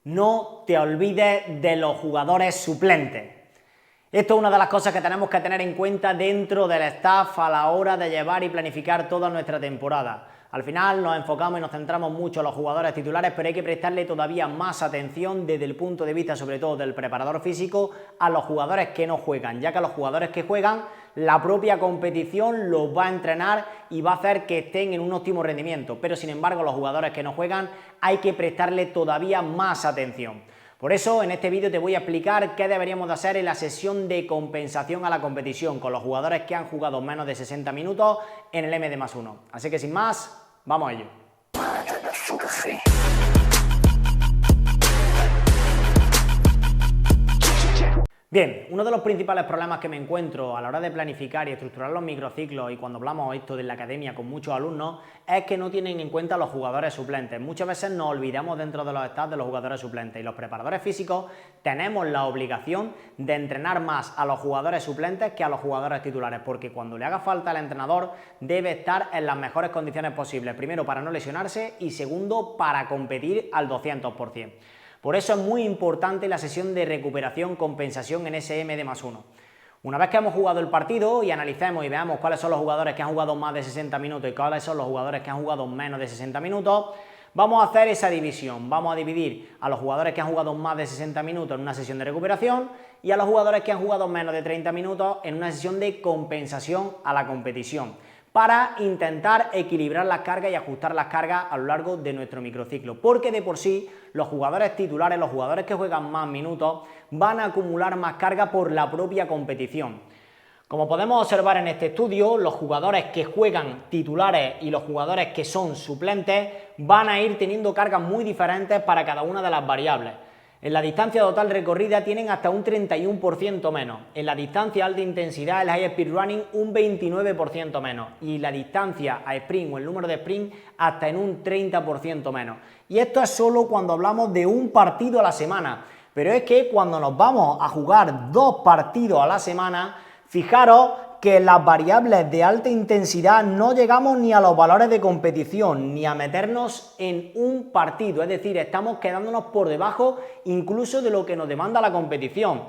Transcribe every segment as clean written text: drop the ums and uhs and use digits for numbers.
No te olvides de los jugadores suplentes. Esto es una de las cosas que tenemos que tener en cuenta dentro del staff a la hora de llevar y planificar toda nuestra temporada. Al final nos enfocamos y nos centramos mucho en los jugadores titulares, pero hay que prestarle todavía más atención desde el punto de vista, sobre todo del preparador físico, a los jugadores que no juegan, ya que a los jugadores que juegan, la propia competición los va a entrenar y va a hacer que estén en un óptimo rendimiento, pero sin embargo a los jugadores que no juegan hay que prestarle todavía más atención. Por eso en este vídeo te voy a explicar qué deberíamos de hacer en la sesión de compensación a la competición con los jugadores que han jugado menos de 60 minutos en el MD+1. Así que sin más, vamos a ello. Bien, uno de los principales problemas que me encuentro a la hora de planificar y estructurar los microciclos y cuando hablamos esto de la academia con muchos alumnos es que no tienen en cuenta los jugadores suplentes. Muchas veces nos olvidamos dentro de los staff de los jugadores suplentes y los preparadores físicos tenemos la obligación de entrenar más a los jugadores suplentes que a los jugadores titulares, porque cuando le haga falta al entrenador debe estar en las mejores condiciones posibles, primero para no lesionarse y segundo para competir al 200%. Por eso es muy importante la sesión de recuperación-compensación en ese MD+1. Una vez que hemos jugado el partido y analicemos y veamos cuáles son los jugadores que han jugado más de 60 minutos y cuáles son los jugadores que han jugado menos de 60 minutos, vamos a hacer esa división. Vamos a dividir a los jugadores que han jugado más de 60 minutos en una sesión de recuperación y a los jugadores que han jugado menos de 30 minutos en una sesión de compensación a la competición, para intentar equilibrar las cargas y ajustar las cargas a lo largo de nuestro microciclo, porque de por sí los jugadores titulares, los jugadores que juegan más minutos, van a acumular más carga por la propia competición. Como podemos observar en este estudio, los jugadores que juegan titulares y los jugadores que son suplentes van a ir teniendo cargas muy diferentes para cada una de las variables. En la distancia total recorrida tienen hasta un 31% menos, en la distancia alta intensidad, el high speed running, un 29% menos y la distancia a sprint o el número de sprint hasta en un 30% menos. Y esto es solo cuando hablamos de un partido a la semana, pero es que cuando nos vamos a jugar 2 partidos a la semana, fijaros que en las variables de alta intensidad no llegamos ni a los valores de competición, ni a meternos en un partido, es decir, estamos quedándonos por debajo incluso de lo que nos demanda la competición.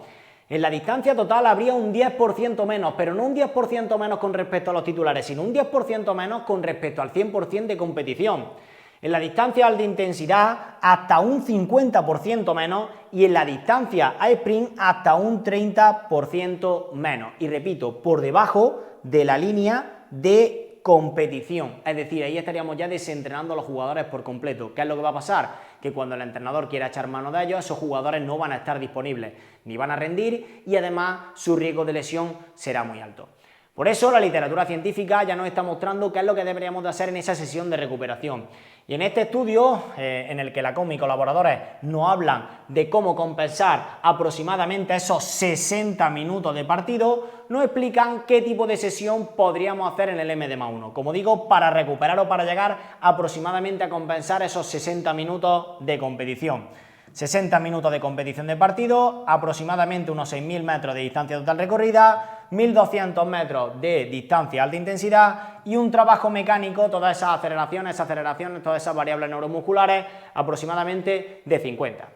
En la distancia total habría un 10% menos, pero no un 10% menos con respecto a los titulares, sino un 10% menos con respecto al 100% de competición. En la distancia alta intensidad hasta un 50% menos y en la distancia a sprint hasta un 30% menos. Y repito, por debajo de la línea de competición. Es decir, ahí estaríamos ya desentrenando a los jugadores por completo. ¿Qué es lo que va a pasar? Que cuando el entrenador quiera echar mano de ellos, esos jugadores no van a estar disponibles, ni van a rendir y además su riesgo de lesión será muy alto. Por eso la literatura científica ya nos está mostrando qué es lo que deberíamos de hacer en esa sesión de recuperación. Y en este estudio, en el que la COM y colaboradores nos hablan de cómo compensar aproximadamente esos 60 minutos de partido, nos explican qué tipo de sesión podríamos hacer en el MD+1. Como digo, para recuperar o para llegar aproximadamente a compensar esos 60 minutos de competición. 60 minutos de competición de partido, aproximadamente unos 6.000 metros de distancia total recorrida, 1.200 metros de distancia alta intensidad y un trabajo mecánico, todas esas aceleraciones, todas esas variables neuromusculares, aproximadamente de 50.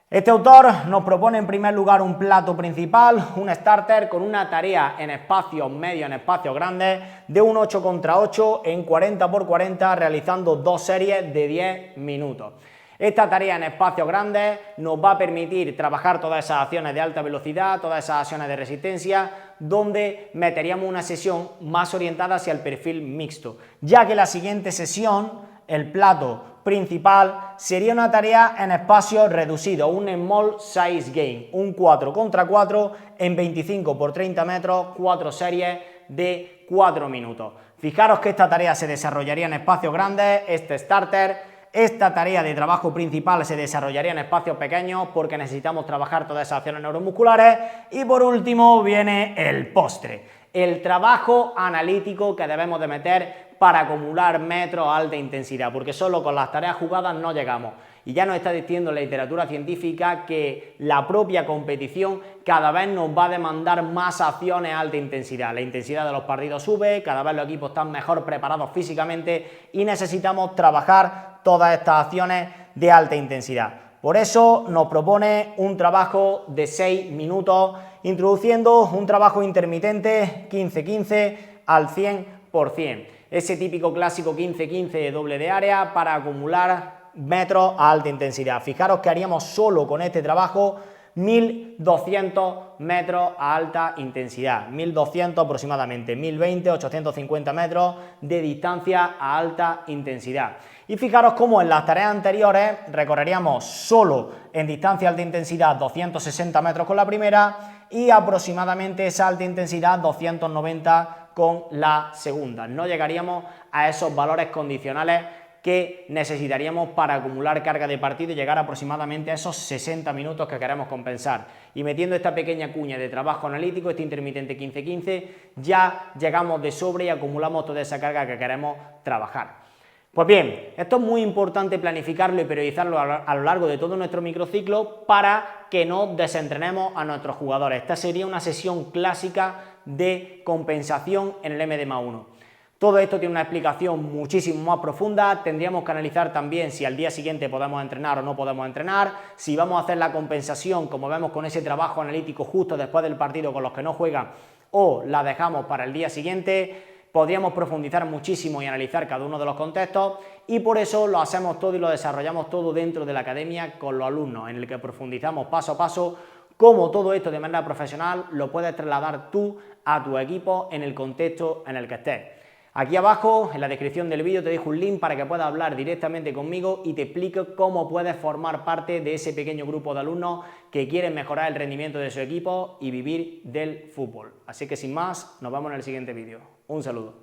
Este autor nos propone en primer lugar un plato principal, un starter con una tarea en espacios medios, en espacios grandes, de un 8 contra 8 en 40 por 40, realizando 2 series de 10 minutos. Esta tarea en espacios grandes nos va a permitir trabajar todas esas acciones de alta velocidad, todas esas acciones de resistencia, donde meteríamos una sesión más orientada hacia el perfil mixto, ya que la siguiente sesión, el plato principal, sería una tarea en espacios reducidos, un small size game, un 4 contra 4 en 25 por 30 metros, 4 series de 4 minutos. Fijaros que esta tarea se desarrollaría en espacios grandes, este starter. Esta tarea de trabajo principal se desarrollaría en espacios pequeños porque necesitamos trabajar todas esas acciones neuromusculares y por último viene el postre, el trabajo analítico que debemos de meter para acumular metros a alta intensidad, porque solo con las tareas jugadas no llegamos. Y ya nos está diciendo la literatura científica que la propia competición cada vez nos va a demandar más acciones a alta intensidad. La intensidad de los partidos sube, cada vez los equipos están mejor preparados físicamente y necesitamos trabajar todas estas acciones de alta intensidad. Por eso nos propone un trabajo de 6 minutos, introduciendo un trabajo intermitente 15-15 al 100%. Ese típico clásico 15-15 de doble de área para acumular metros a alta intensidad. Fijaros que haríamos solo con este trabajo 1200 metros a alta intensidad, 1200 aproximadamente, 1020, 850 metros de distancia a alta intensidad. Y fijaros cómo en las tareas anteriores recorreríamos solo en distancia alta intensidad 260 metros con la primera y aproximadamente esa alta intensidad 290 con la segunda. No llegaríamos a esos valores condicionales que necesitaríamos para acumular carga de partido y llegar aproximadamente a esos 60 minutos que queremos compensar. Y metiendo esta pequeña cuña de trabajo analítico, este intermitente 15-15, ya llegamos de sobre y acumulamos toda esa carga que queremos trabajar. Pues bien, esto es muy importante planificarlo y periodizarlo a lo largo de todo nuestro microciclo para que no desentrenemos a nuestros jugadores. Esta sería una sesión clásica de compensación en el MD+1. Todo esto tiene una explicación muchísimo más profunda, tendríamos que analizar también si al día siguiente podemos entrenar o no podemos entrenar, si vamos a hacer la compensación, como vemos con ese trabajo analítico justo después del partido con los que no juegan, o la dejamos para el día siguiente. Podríamos profundizar muchísimo y analizar cada uno de los contextos y por eso lo hacemos todo y lo desarrollamos todo dentro de la academia con los alumnos, en el que profundizamos paso a paso cómo todo esto de manera profesional lo puedes trasladar tú a tu equipo en el contexto en el que estés. Aquí abajo, en la descripción del vídeo, te dejo un link para que puedas hablar directamente conmigo y te explico cómo puedes formar parte de ese pequeño grupo de alumnos que quieren mejorar el rendimiento de su equipo y vivir del fútbol. Así que sin más, nos vemos en el siguiente vídeo. Un saludo.